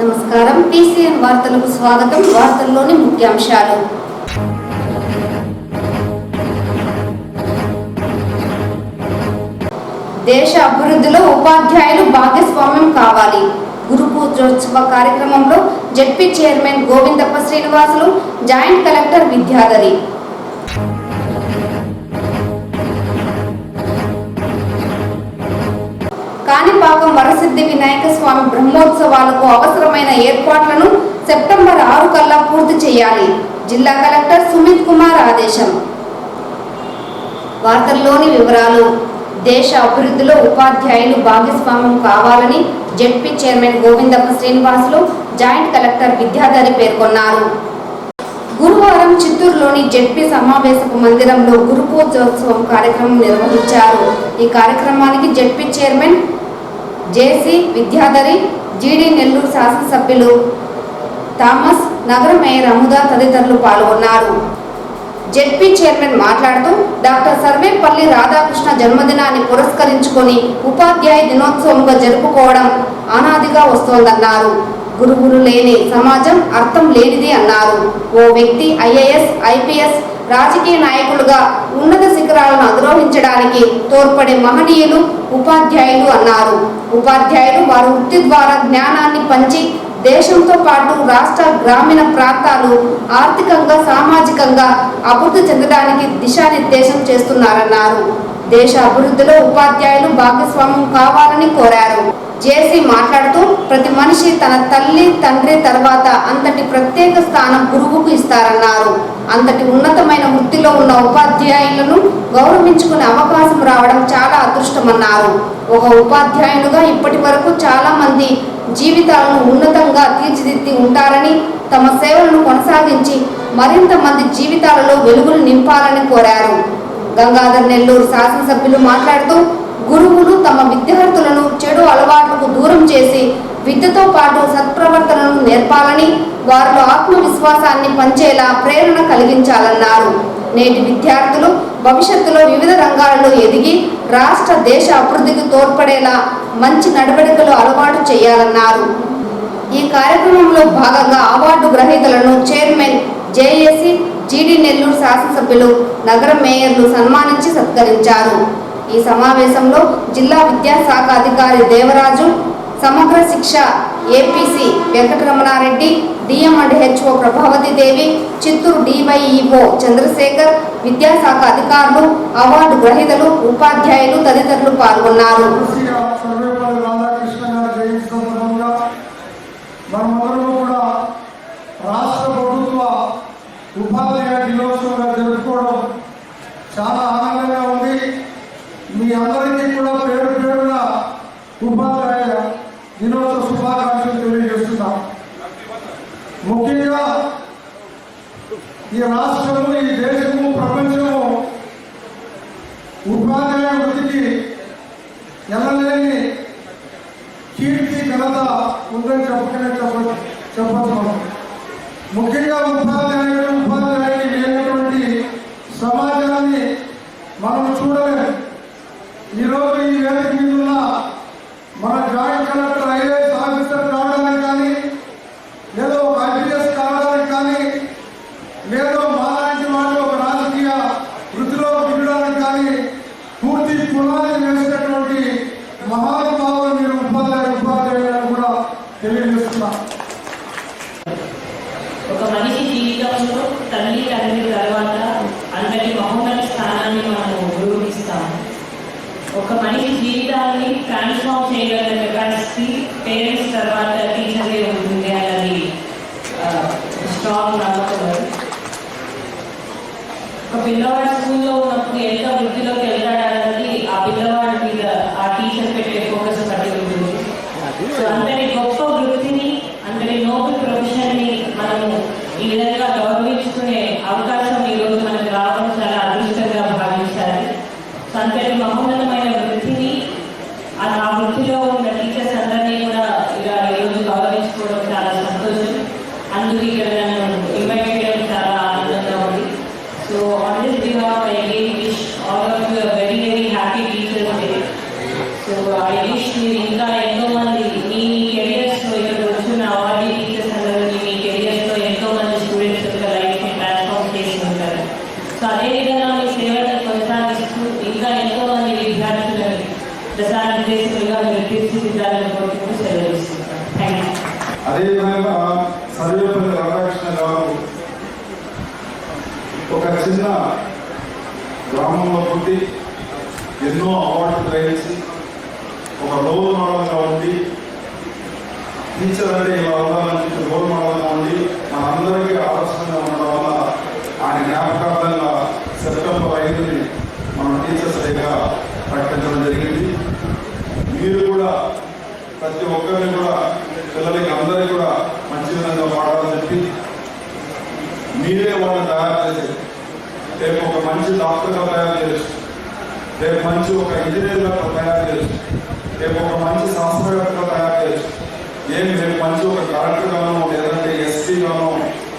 నమస్కారం. టీసీఎన్ వార్తలకు స్వాగతం. వార్తల్లోని ముఖ్యాంశాలు. దేశ అభివృద్ధిలో ఉపాధ్యాయులు భాగస్వామ్యం కావాలి. గురు పూజోత్సవ కార్యక్రమంలో ZP chairman Govindappa Srinivasulu, joint collector Vidyadhari. Kanipakam Varasiddhi Vinayaka Swamy బ్రహ్మోత్సవాలకు అవసరమైన ఏర్పాట్లను సెప్టెంబర్ 6 కల్లా పూర్తి చేయాలి. జిల్లా కలెక్టర్ సుమిత్ కుమార్ ఆదేశం. వార్తల్లోని వివరాలు. దేశ అభివృద్ధిలో ఉపాధ్యాయులు భాగస్వామ్యం కావాలని ZP chairman Govindappa Srinivasulu, joint collector Vidyadhari పేర్కొన్నారు. గురువారం చిత్తూరులోని జెడ్పీ సమావేశపు మందిరంలో గురు పూజోత్సవం కార్యక్రమం నిర్వహించారు. ఈ కార్యక్రమానికి జెడ్పీ చైర్మన్ జేసీ విద్యాధరి, జీడీ నెల్లూరు శాసనసభ్యులు థామస్, నగర మేయర్ అముద తదితరులు పాల్గొన్నారు. జెడ్పీ చైర్మన్ మాట్లాడుతూ డాక్టర్ సర్వేపల్లి రాధాకృష్ణ జన్మదినాన్ని పురస్కరించుకొని ఉపాధ్యాయ దినోత్సవంగా జరుపుకోవడం అనాదిగా వస్తోందన్నారు. గురువులు లేని సమాజం అర్థం లేనిది అన్నారు. ఓ వ్యక్తి ఐఏఎస్, ఐపీఎస్, రాజకీయ నాయకులుగా ఉన్నత శిఖరాలను అధిరోహించడానికి తోడ్పడే మహనీయులు ఉపాధ్యాయులు అన్నారు. ఉపాధ్యాయులు వారి వృత్తి ద్వారా జ్ఞానాన్ని పంచి దేశంతో పాటు రాష్ట్ర, గ్రామీణ ప్రాంతాలు ఆర్థికంగా, సామాజికంగా అభివృద్ధి చెందడానికి దిశానిర్దేశం చేస్తున్నారన్నారు. దేశ అభివృద్ధిలో ఉపాధ్యాయులు భాగస్వామ్యం కావాలని కోరారు. జేసీ మాట్లాడుతూ ప్రతి మనిషి తన తల్లి, తండ్రి తర్వాత అంతటి ప్రత్యేక స్థానం గురువుకు ఇస్తారన్నారు. అంతటి ఉన్నతమైన వృత్తిలో ఉన్న ఉపాధ్యాయులను గౌరవించుకునే అవకాశం రావడం చాలా అదృష్టమన్నారు. ఒక ఉపాధ్యాయులుగా ఇప్పటి వరకు చాలా మంది జీవితాలను ఉన్నతంగా తీర్చిదిద్ది ఉంటారని, తమ సేవలను కొనసాగించి మరింత మంది జీవితాలలో వెలుగులు నింపాలని కోరారు. గంగాధర్ నెల్లూరు శాసనసభ్యులు మాట్లాడుతూ గురువులు తమ విద్యార్థులను చెడు అలవాట్లకు దూరం చేసి విద్యతో పాటు సత్ప్రవర్తనను నేర్పాలని, వారిలో ఆత్మవిశ్వాసాన్ని పంచేలా ప్రేరణ కలిగించాలన్నారు. నేటి విద్యార్థులు భవిష్యత్తులో వివిధ రంగాలలో ఎదిగి రాష్ట్ర, దేశ అభివృద్ధికి తోడ్పడేలా మంచి నడవడికలు అలవాటు చేయాలన్నారు. ఈ కార్యక్రమంలో భాగంగా అవార్డు గ్రహీతలను చైర్మన్ జేఏసీ, జీడీ నెల్లూరు శాసనసభ్యులు, నగర మేయర్లు సన్మానించి సత్కరించారు. ఈ సమావేశంలో జిల్లా విద్యాశాఖ అధికారి Devaraju, Samagra Shiksha APC Venkataramana Reddy, DM and HO Prabhavati Devi, Chittoor DYEO Chandrasekhar, విద్యాశాఖ అధికారులు, అవార్డు గ్రహీతలు, ఉపాధ్యాయులు తదితరులు పాల్గొన్నారు. ఉపాధ్యాయ దినోత్సవంగా జరుపుకోవడం చాలా ఆనందంగా ఉంది. మీ అందరికీ కూడా పేరు పేరున ఉపాధ్యాయ దినోత్సవ శుభాకాంక్షలు తెలియజేస్తున్నాం. ముఖ్యంగా ఈ రాష్ట్రము, ఈ దేశము, ప్రపంచము ఉపాధ్యాయ వృత్తికి ఎనలేని కీర్తి, ఘనత ఉందని చెప్పచ్చు మనం. ముఖ్యంగా ఉపాధ్యాయులు లేనటువంటి సమాజాన్ని మనం చూడలేము. ఈరోజు ఈ వేదిక మీద ఉన్న మన జాయింట్ కలెక్టర్ ఐఏఎస్ ఆఫీసర్ కావడానికి కానీ, లేదో ఒక ఐపీఎస్ కావడానికి కానీ, లేదో మాలాంటి వాళ్ళు ఒక రాజకీయ వృత్తిలో దిగడానికి కానీ పూర్తి పునాది వేసినటువంటి మహానుభావులు మీరు ఉపాధ్యాయులను కూడా తెలియజేస్తున్నారు. ఒక మనిషి జీవితంలో తల్లి, తండ్రి తర్వాత అందరి మహోన్నత స్థానాన్ని మనం గౌరవిస్తాము. ఒక మనిషి జీవితాన్ని ట్రాన్స్ఫార్మ్ చేయగల కెపాసిటీ పేరెంట్స్ తర్వాత టీచర్లే ఉంటుంది అన్నది స్ట్రాంగ్ నమ్మకం. ఒక పిల్లవాడు స్కూల్లో ఉన్నప్పుడు ఎంత వృద్ధిలోకి వెళ్తాడన్నది ఆ పిల్లవాడి మీద ఆ టీచర్ పెట్టే ఫోకస్ బట్టి ఉంటుంది. సో అందరి గొప్ప వృత్తిని, అందరి నోబెల్ ప్రొఫెషన్ని మనము ఈ విధంగా గౌరవించుకునే అవకాశం ఈరోజు మనకు రావడం చాలా అదృష్టంగా భావించాలి. అంతటి మహోన్నతమైన వృత్తిని, ఆ వృత్తిలో ఉన్న టీచర్స్ అందరినీ కూడా ఇలా ఈరోజు గౌరవించుకోవడం చాలా సంతోషం. అందుకు ఇక్కడ నన్ను ఇన్వైట్ చేయడం చాలా ఆనందంగా ఉంది. So on this behalf I wish all of you very very happy teachers day. So I wish మీరు ఇంకా ఎంతో మంది మీ కెరియర్స్లో ఇక్కడ వచ్చిన అవార్డు దశానిర్దేశకులుగా మీరు తీర్చిదిద్దాలని కోరుకుంటూ సెలవు ఇస్తున్నాను. Thank you. అదేవిధంగా సర్వేపల్లి రాధాకృష్ణ గారు ఒక చిన్న గ్రామంలో పుట్టి ఎన్నో అవార్డులు గ్రహించి ఒక రోల్ మోడల్గా ఉండి టీచర్ అంటే ఇలా ఉండాలని రోల్ మోడల్గా ఉండి మనందరికీ ఆదర్శంగా ఉండడం వల్ల ఆయన జ్ఞాపకార్థంగా సెప్టెంబర్ 5ని మనం టీచర్స్ డేగా ప్రకటించడం జరిగింది. మీరు కూడా ప్రతి ఒక్కరిని కూడా పిల్లలకి అందరికీ కూడా మంచి విధంగా పాడాలని చెప్పి మీరే వాళ్ళని తయారు చేసి రేపు ఒక మంచి డాక్టర్గా తయారు చేయొచ్చు, రేపు మంచి ఒక ఇంజనీర్గా తయారు చేయొచ్చు, రేపు ఒక మంచి శాస్త్రవేత్తగా తయారు చేయొచ్చు, రేపు మంచి ఒక కలెక్టర్గానో లేదంటే ఎస్పీగానో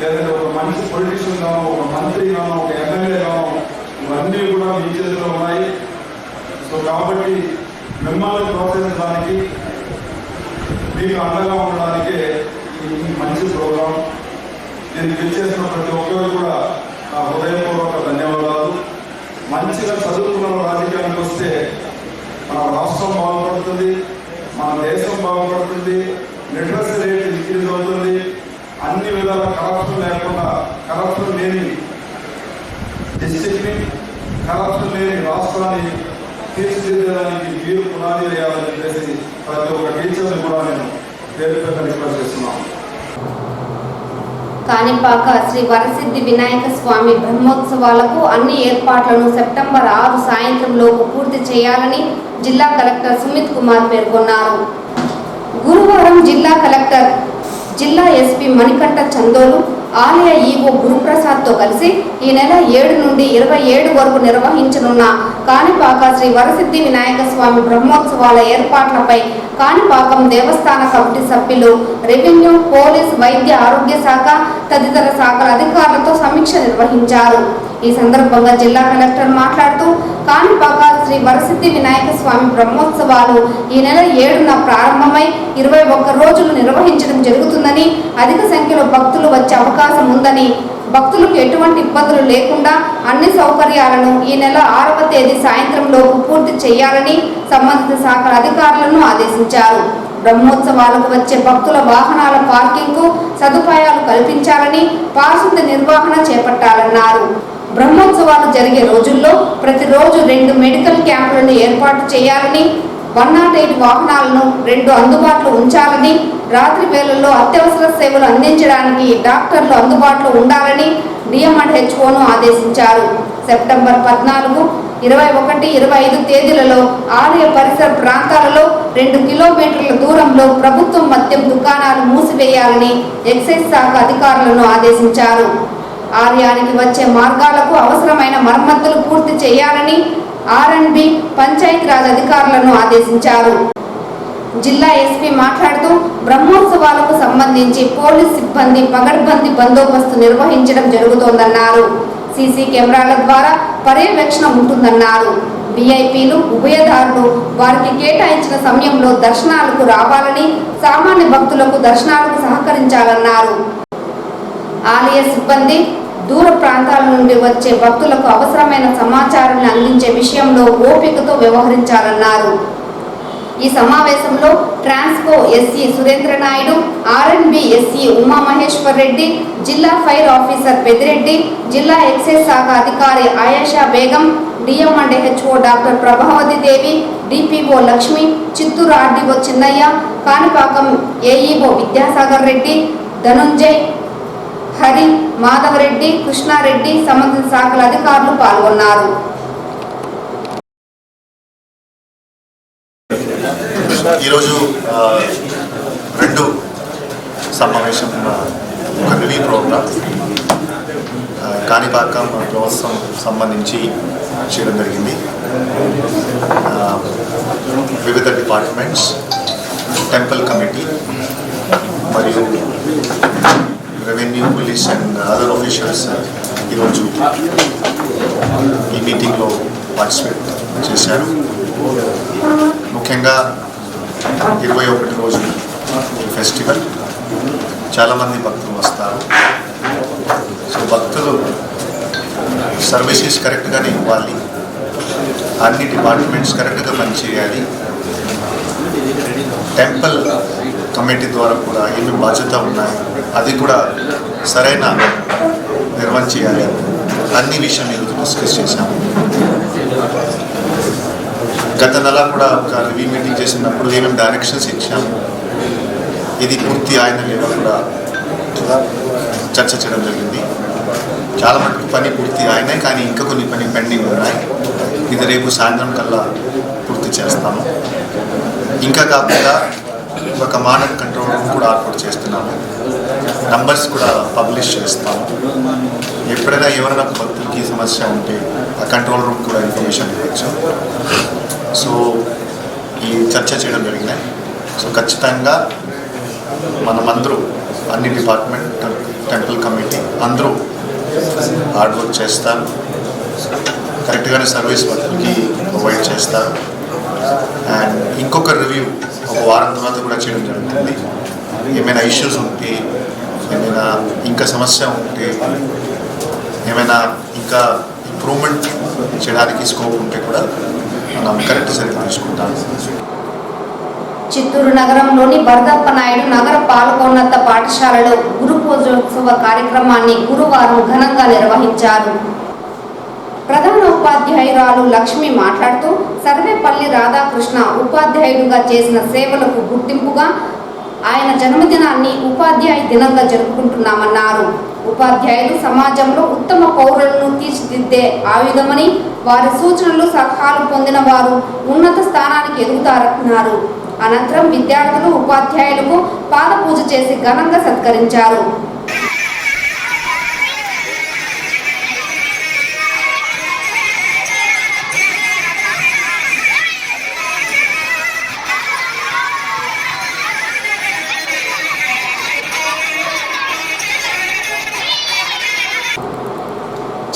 లేదంటే ఒక మంచి పొలిటీషియన్ గానో ఒక మంత్రి గానో ఒక ఎమ్మెల్యే గానో ఇవన్నీ కూడా మీ చేతిలో ఉన్నాయి. సో కాబట్టి మిమ్మల్ని ప్రోత్సహించడానికి మీకు అండగా ఉండడానికే ఈ మంచి ప్రోగ్రాం. నేను పిలిచేసిన ప్రతి ఒక్కరు కూడా నా హృదయపూర్వక ధన్యవాదాలు. మంచిగా చదువుకున్న రాజకీయానికి వస్తే మన రాష్ట్రం బాగుపడుతుంది, మన దేశం బాగుపడుతుంది, లిటరసీ రేట్ ఇంక్రీజ్ అవుతుంది, అన్ని విధాల కరప్షన్ లేకుండా కరప్షన్ లేని డిస్ట్రిక్ట్ని కరప్షన్ లేని రాష్ట్రాన్ని తీర్చిదిద్దడానికి మీరు పునాది వేయాలని చెప్పేసి ప్రతి ఒక్క టీచర్ని కూడా నేను పేరు రిక్వెస్ట్ చేస్తున్నాను. కాణిపాక శ్రీ వరసిద్ధి వినాయక స్వామి బ్రహ్మోత్సవాలకు అన్ని ఏర్పాట్లను సెప్టెంబర్ 6 సాయంత్రంలోపు పూర్తి చేయాలని జిల్లా కలెక్టర్ సుమిత్ కుమార్ పేర్కొన్నారు. గురువారం జిల్లా కలెక్టర్, జిల్లా ఎస్పీ మణికంఠ చందోలు, ఆలయ ఈవో గురుప్రసాద్తో కలిసి ఈ నెల 7 నుండి 27 వరకు నిర్వహించనున్న కాణిపాక శ్రీ వరసిద్ధి వినాయక స్వామి బ్రహ్మోత్సవాల ఏర్పాట్లపై కాణిపాకం దేవస్థాన కమిటీ సభ్యులు, రెవెన్యూ, పోలీస్, వైద్య ఆరోగ్య శాఖ తదితర శాఖల అధికారులతో సమీక్ష నిర్వహించారు. ఈ సందర్భంగా జిల్లా కలెక్టర్ మాట్లాడుతూ కాణిపాక శ్రీ వరసిద్ధి వినాయక స్వామి బ్రహ్మోత్సవాలు ఈ నెల 7న ప్రారంభమై 21 రోజులు నిర్వహించడం జరుగుతుందని, అధిక సంఖ్యలో భక్తులు వచ్చే అవకాశం ఉందని, భక్తులకు ఎటువంటి ఇబ్బందులు లేకుండా అన్ని సౌకర్యాలను ఈ నెల 6వ తేదీ సాయంత్రంలోపు పూర్తి చేయాలని సంబంధిత శాఖల అధికారులను ఆదేశించారు. బ్రహ్మోత్సవాలకు వచ్చే భక్తుల వాహనాల పార్కింగ్కు సదుపాయాలు కల్పించాలని, పారిశుద్ధ్య నిర్వహణ చేపట్టాలన్నారు. బ్రహ్మోత్సవాలు జరిగే రోజుల్లో ప్రతిరోజు 2 మెడికల్ క్యాంపులను ఏర్పాటు చేయాలని, 108 వాహనాలను 2 అందుబాటులో ఉంచాలని, రాత్రి వేళల్లో అత్యవసర సేవలు అందించడానికి డాక్టర్లు అందుబాటులో ఉండాలని డిఎంఅండ్ హెచ్ఓను ఆదేశించారు. సెప్టెంబర్ 14, 21, 25 తేదీలలో ఆలయ పరిసర ప్రాంతాలలో 2 కిలోమీటర్ల దూరంలో ప్రభుత్వం మద్యం దుకాణాలు మూసివేయాలని ఎక్సైజ్ శాఖ అధికారులను ఆదేశించారు. ఆలయానికి వచ్చే మార్గాలకు అవసరమైన మరమ్మతులు పూర్తి చేయాలని ఆర్ఎండ్బి, పంచాయతీరాజ్ అధికారులను ఆదేశించారు. జిల్లా ఎస్పీ మాట్లాడుతూ బ్రహ్మోత్సవాలకు సంబంధించి పోలీస్ సిబ్బంది పగడ్బందీ బందోబస్తు నిర్వహించడం జరుగుతోందన్నారు. సీసీ కెమెరాల ద్వారా పర్యవేక్షణ ఉంటుందన్నారు. విఐపీలు, ఉభయదారులు వారికి కేటాయించిన సమయంలో దర్శనాలకు రావాలని, సామాన్య భక్తులకు దర్శనాలకు సహకరించాలన్నారు. ఆలయ సిబ్బంది దూర ప్రాంతాల నుండి వచ్చే భక్తులకు అవసరమైన సమాచారాన్ని అందించే విషయంలో ఓపికతో వ్యవహరించాలన్నారు. ఈ సమావేశంలో ట్రాన్స్కో ఎస్ఈ సురేంద్ర నాయుడు, ఆర్ఎండ్బి ఎస్ఈ ఉమామహేశ్వర్ రెడ్డి, జిల్లా ఫైర్ ఆఫీసర్ పెద్దిరెడ్డి, జిల్లా ఎక్సైజ్ శాఖ అధికారి Ayesha Begum, DM and HO doctor Prabhavathi Devi, DPO Lakshmi, Chittoor RDO Chinnaiah, Kanipakam AEO Vidyasagar Reddy, Dhanunjay, Hari, Madhava Reddy, Krishna Reddy, సంబంధిత శాఖల అధికారులు పాల్గొన్నారు. ఈరోజు 2 సమావేశం, ఒక రివ్యూ ప్రోగ్రామ్ కాణిపాకం బ్రహ్మోత్సవం సంబంధించి చేయడం జరిగింది. వివిధ డిపార్ట్మెంట్స్, టెంపుల్ కమిటీ మరియు revenue, police and other officials ఈరోజు ఈ మీటింగ్లో పార్టిసిపేట్ చేశారు. ముఖ్యంగా 21 రోజులు ఫెస్టివల్, చాలామంది భక్తులు వస్తారు. సో భక్తులు సర్వీసెస్ కరెక్ట్గానే ఇవ్వాలి, అన్ని డిపార్ట్మెంట్స్ కరెక్ట్గా పనిచేయాలి. టెంపుల్ కమిటీ ద్వారా కూడా ఏమి బాధ్యత ఉన్నాయి అది కూడా సరైన నిర్వహణ చేయాలి. అన్ని విషయం ఈరోజు డిస్కస్ చేశాము. గత నెల కూడా ఒక రివ్యూ మీటింగ్ చేసినప్పుడు ఏమేమి డైరెక్షన్స్ ఇచ్చాము, ఇది పూర్తి అయిన లేదా కూడా చర్చ చేయడం జరిగింది. చాలా మటుకు పని పూర్తి అయినాయి, కానీ ఇంకా కొన్ని పని పెండింగ్ ఉన్నాయి. ఇది రేపు సాయంత్రం కల్లా పూర్తి చేస్తాము. ఇంకా కాకుండా ఒక మానవ కంట్రోల్ రూమ్ కూడా ఏర్పాటు చేస్తున్నాము. నంబర్స్ కూడా పబ్లిష్ చేస్తాము. ఎప్పుడైనా ఎవరైనా భక్తులకి సమస్య ఉంటే ఆ కంట్రోల్ రూమ్ కూడా ఇన్ఫర్మేషన్ ఇవ్వచ్చు. సో ఈ చర్చ చేయడం జరిగినాయి. సో ఖచ్చితంగా మనమందరూ అన్ని డిపార్ట్మెంట్, టెంపుల్ కమిటీ అందరూ హార్డ్ వర్క్ చేస్తారు. కరెక్ట్గానే సర్వీస్ భక్తులకి ప్రొవైడ్ చేస్తారు. అండ్ ఇంకొక రివ్యూ ఒక వారం తర్వాత కూడా చేయడం జరుగుతుంది. ఏమైనా ఇష్యూస్ ఉంటే, ఏమైనా ఇంకా సమస్య ఉంటే, ఏమైనా ఇంకా ఇంప్రూవ్మెంట్ చేయడానికి స్కోప్ ఉంటే కూడా మనం కరెక్ట్ చర్యలు తీసుకుంటాం. చిత్తూరు నగరంలోని వరదప్ప నాయుడు నగర పాల్గొన్నత పాఠశాలలో గురు పూజోత్సవ కార్యక్రమాన్ని గురువారం ఘనంగా నిర్వహించారు. ప్రధాన ఉపాధ్యాయురాలు లక్ష్మి మాట్లాడుతూ సర్వేపల్లి రాధాకృష్ణ ఉపాధ్యాయుడిగా చేసిన సేవలకు గుర్తింపుగా ఆయన జన్మదినాన్ని ఉపాధ్యాయ దినంగా జరుపుకుంటున్నామన్నారు. ఉపాధ్యాయులు సమాజంలో ఉత్తమ పౌరులను తీర్చిదిద్దే ఆయుధమని, వారి సూచనలు సలహాలు పొందిన వారు ఉన్నత స్థానానికి ఎదుగుతారన్నారు. అనంతరం విద్యార్థులు ఉపాధ్యాయులకు పాదపూజ చేసి ఘనంగా సత్కరించారు.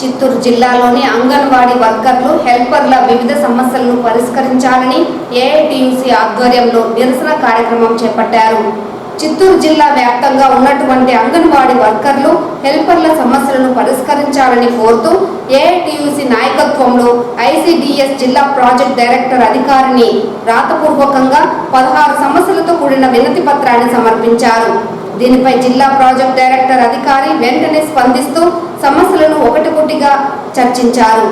చిత్తూరు జిల్లాలోని అంగన్వాడీ వర్కర్లు, హెల్పర్ల వివిధ సమస్యలను పరిష్కరించాలని ఏఐటియుసి ఆధ్వర్యంలో నిరసన కార్యక్రమం చేపట్టారు. చిత్తూరు జిల్లా వ్యాప్తంగా ఉన్నటువంటి అంగన్వాడీ వర్కర్లు, హెల్పర్ల సమస్యలను పరిష్కరించాలని కోరుతూ ఏఐటియుసి నాయకత్వంలో ఐసిడిఎస్ జిల్లా ప్రాజెక్ట్ డైరెక్టర్ అధికారిని రాతపూర్వకంగా 16 సమస్యలతో కూడిన వినతి పత్రాన్ని సమర్పించారు. దీనిపై జిల్లా ప్రాజెక్ట్ డైరెక్టర్ అధికారి వెంటనే స్పందిస్తూ సమస్యలను ఒకటిగా చర్చించారు.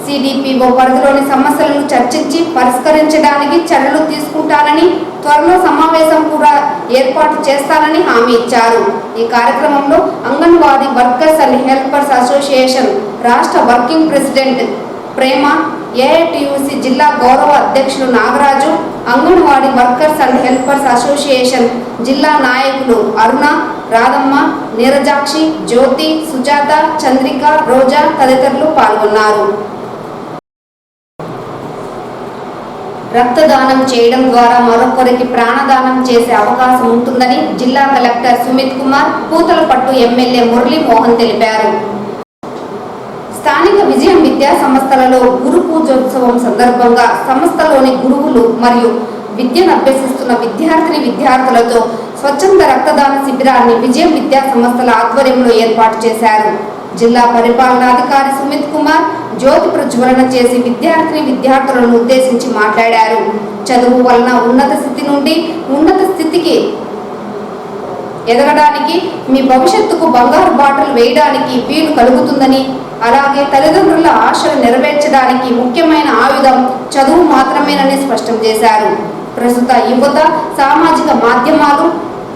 సిడిపిఓ పరిధిలోని సమస్యలను చర్చించి పరిష్కరించడానికి చర్యలు తీసుకుంటానని, త్వరలో సమావేశం కూడా ఏర్పాటు చేస్తానని హామీ ఇచ్చారు. ఈ కార్యక్రమంలో anganwadi workers and helpers association రాష్ట్ర వర్కింగ్ ప్రెసిడెంట్ ప్రేమ, ఏఐటియుసి జిల్లా గౌరవ అధ్యక్షులు Nagaraju, anganwadi workers and helpers association జిల్లా నాయకులు అరుణ, రాధమ్మ, నీరజాక్షి, జ్యోతి, సుజాత, చంద్రిక, రోజా తదితరులు పాల్గొన్నారు. రక్తదానం చేయడం ద్వారా మరొకరికి ప్రాణదానం చేసే అవకాశం ఉంటుందని జిల్లా కలెక్టర్ సుమిత్ కుమార్, పూతలపట్టు ఎమ్మెల్యే మురళీ మోహన్ తెలిపారు. స్థానిక విజయం విద్యా సంస్థలలో గురు పూజోత్సవం సందర్భంగా సంస్థలోని గురువులు మరియు విద్యను అభ్యసిస్తున్న విద్యార్థులతో స్వచ్ఛంద రక్తదాన శిబిరాన్ని విజయం విద్యా సంస్థల ఆధ్వర్యంలో ఏర్పాటు చేశారు. జిల్లా పరిపాలనాధికారి సుమిత్ కుమార్ జ్యోతి ప్రజ్వలన చేసి విద్యార్థులను ఉద్దేశించి మాట్లాడారు. చదువు వలన ఉన్నత స్థితి నుండి ఉన్నత స్థితికి ఎదగడానికి, మీ భవిష్యత్తుకు బంగారు బాటలు వేయడానికి వీలు కలుగుతుందని, అలాగే తల్లిదండ్రుల ఆశలు నెరవేర్చడానికి ముఖ్యమైన ఆయుధం చదువు మాత్రమేనని స్పష్టం చేశారు. ప్రస్తుత యువత సామాజిక మాధ్యమాలు,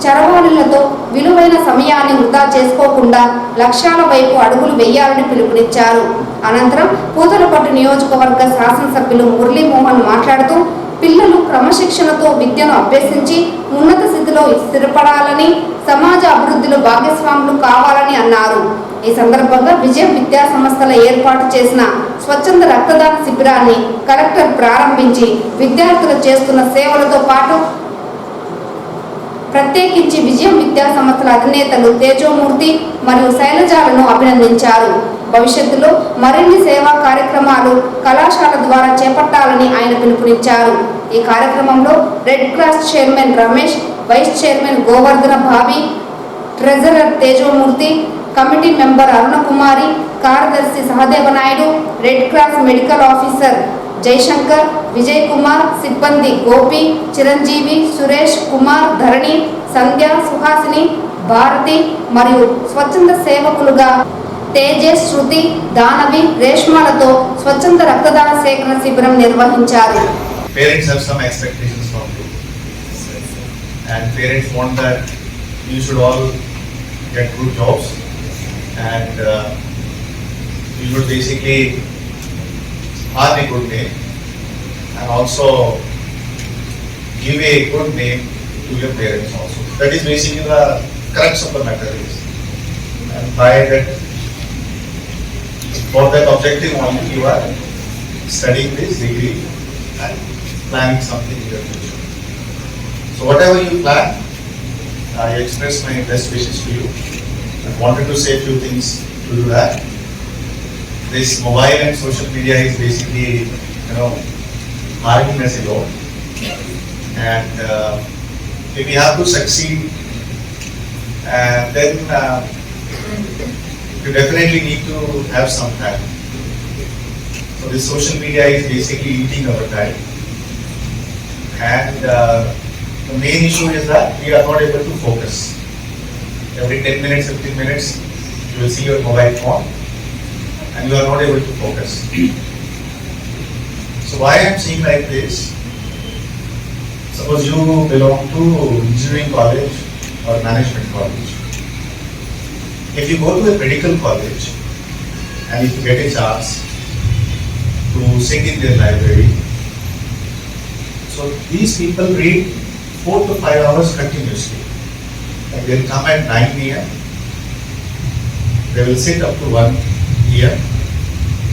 చరవాణులతో విలువైన సమయాన్ని వృధా చేసుకోకుండా లక్ష్యాల వైపు అడుగులు వేయాలని పిలుపునిచ్చారు. అనంతరం పూతలపట్టు నియోజకవర్గ శాసనసభ్యులు మురళీమోహన్ మాట్లాడుతూ పిల్లలు క్రమశిక్షణతో విద్యను అభ్యసించి ఉన్నత స్థితిలో స్థిరపడాలని, సమాజ అభివృద్ధిలో భాగస్వాములు కావాలని అన్నారు. ఈ సందర్భంగా విజయం విద్యా సంస్థల ఏర్పాటు చేసిన స్వచ్ఛంద రక్తదాన శిబిరాన్ని కలెక్టర్ ప్రారంభించి విద్యార్థులు చేస్తున్న సేవలతో పాటు ప్రత్యేకించి విజయం విద్యా సంస్థల అధినేతలు తేజోమూర్తి మరియు శైలజాలను అభినందించారు. భవిష్యత్తులో మరిన్ని సేవా కార్యక్రమాలు కళాశాల ద్వారా చేపట్టాలని ఆయన పిలుపునిచ్చారు. ఈ కార్యక్రమంలో red cross chairman Ramesh, vice chairman Govardhana Bhavi, treasurer Tejomurthy, committee member Arunakumari, కార్యదర్శి Sahadevanaidu, red cross medical officer Jayashankar, Vijay Kumar, సిబ్బంది గోపి, చిరంజీవి, సురేష్ కుమార్, ధరణి, సంధ్య, సుహాసిని, భారతి మరియు స్వచ్ఛంద సేవకులుగా తేజస్, శృతి, దానవి, రేష్మాలతో స్వచ్ఛంద రక్తదాన సేకరణ శిబిరం నిర్వహించారు. Parents have some expectations from you, and parents want that you should all get good jobs, and you should basically earn a good name, and also give a good name to your parents also. That is basically the crux of the matter is, and by that, for that objective only you are studying this degree and planning something in your future. So whatever you plan, I express my best wishes to you. I wanted to say a few things to do that. This mobile and social media is basically, harming us a lot. And if we have to succeed, then you definitely need to have some time. So this social media is basically eating our time. And the main issue is that we are not able to focus. Every 10 minutes, 15 minutes, you will see your mobile phone and you are not able to focus. So why I am saying like this, suppose you belong to engineering college or management college. If you go to a medical college and if you get a chance to sit in their library, so these people read 4 to 5 hours continuously. Like they will come at 9 AM, they will sit up to 1 PM,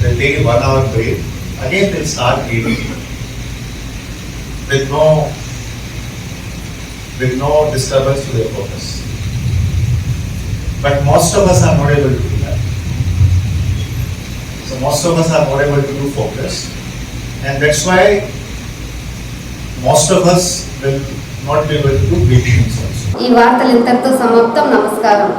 they will take a 1 hour break, again they will start reading with no disturbance to their focus. But most of us are not able to do that. So most of us are not able to do focus, and that's why most of us will not be able to do breathing also. ఈ వార్తలు ఇంతటితో సమాప్తం. నమస్కారం.